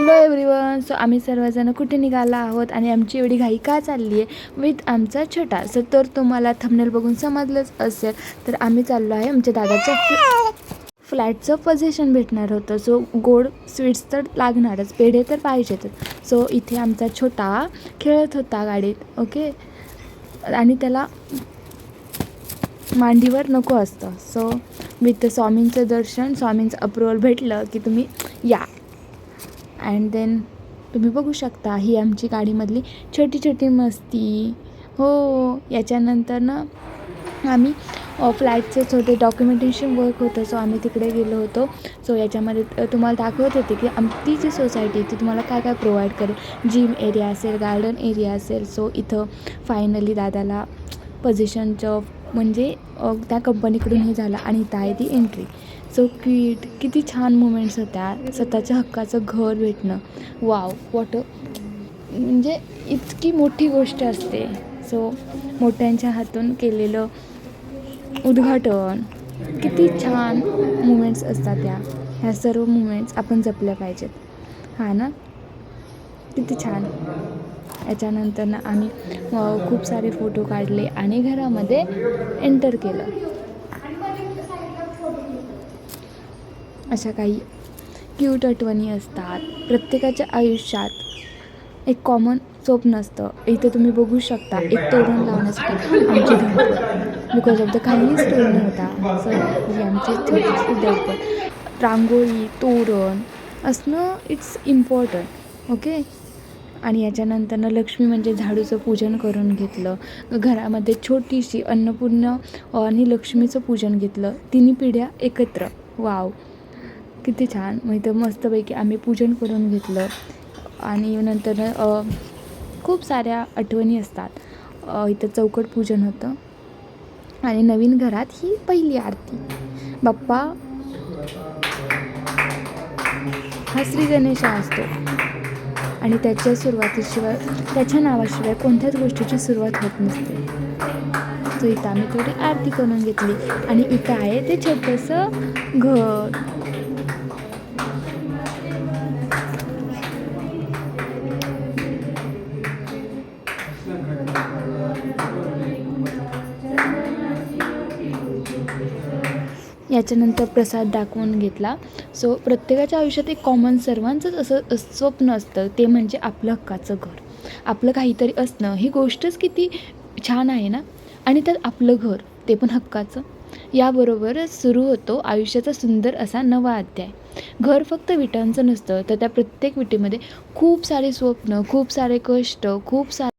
Hello everyone. So आम्ही सर्वजण कुठे निघाला आहोत आणि आमची एवढी घाई का चालली आहे विथ आमचा छोटा. सो तर तुम्हाला थंबनेल बघून समजलंच असेल, तर आम्ही चाललो आहे आमच्या दादाच्या फ्लॅटचं पोझिशन भेटणार होतं. सो गोड स्वीट्स तर लागणारच, पेढे तर पाहिजेतच. सो इथे आमचा छोटा खेळत होता गाडीत. ओके, आणि त्याला मांडीवर नको असतं. सो विथ स्वामींचं दर्शन, स्वामींचं अप्रुव्हल भेटलं की तुम्ही या. अँड देन तुम्ही बघू शकता ही आमची गाडीमधली छोटी छोटी मस्ती. हो, याच्यानंतर ना आम्ही फ्लॅटचे छोटे डॉक्युमेंटेशन वर्क होतं. सो आम्ही तिकडे गेलो होतो. सो याच्यामध्ये तुम्हाला दाखवत होते की आमची जी सोसायटी ती तुम्हाला काय काय प्रोव्हाइड करेल. जिम एरिया असेल, गार्डन एरिया असेल. सो इथं फायनली दादाला पोझिशनचं म्हणजे त्या कंपनीकडून हे झालं आणि इथं आहे ती एंट्री. सो क्यूट, किती छान मुमेंट्स होत्या. स्वतःच्या हक्काचं घर भेटणं, वाव, वॉट म्हणजे इतकी मोठी गोष्ट असते. सो मोठ्यांच्या हातून केलेलं उद्घाटन, किती छान मुमेंट्स असतात ह्या सर्व मुमेंट्स आपण जपल्या पाहिजेत. हां ना, किती छान. याच्यानंतर ना आम्ही खूप सारे फोटो काढले आणि घरामध्ये एंटर केलं. अशा काही क्यूट आठवणी असतात प्रत्येकाच्या आयुष्यात. एक कॉमन स्वप्न असतं. इथे तुम्ही बघू शकता एक तोरण लावण्यासाठी आमची धडपड, बिकॉज ऑफ द काहीच तोरण नव्हता. सो ही आमची छोटीशी धडपड. रांगोळी, तोरण असणं इट्स इम्पॉर्टंट. ओके. आणि याच्यानंतरनं लक्ष्मी म्हणजे झाडूचं पूजन करून घेतलं. घरामध्ये छोटीशी अन्नपूर्णा आणि लक्ष्मीचं पूजन घेतलं. तिन्ही पिढ्या एकत्र. वाव, किती छान. मग इथं मस्तपैकी आम्ही पूजन करून घेतलं. आणि नंतर खूप साऱ्या आठवणी असतात. इथं चौकट पूजन होतं आणि नवीन घरात ही पहिली आरती. बाप्पा हा श्री गणेश असतो आणि त्याच्या सुरुवातीशिवाय, त्याच्या नावाशिवाय कोणत्याच गोष्टीची सुरुवात होत नसते. तो इथं आम्ही थोडी आरती करून घेतली आणि इथं आहे ते छोटंसं घर. याच्यानंतर प्रसाद दाखवून घेतला. सो प्रत्येकाच्या आयुष्यात एक कॉमन सर्वांचंच असं स्वप्न असतं, ते म्हणजे आपलं हक्काचं घर, आपलं काहीतरी असणं. ही गोष्टच किती छान आहे ना. आणि त्यात आपलं घर, ते पण हक्काचं. याबरोबरच सुरू होतो आयुष्याचा सुंदर असा नवा अध्याय. घर फक्त विटांचं नसतं, तर त्या प्रत्येक विटेमध्ये खूप सारे स्वप्न, खूप सारे कष्ट, खूप सारे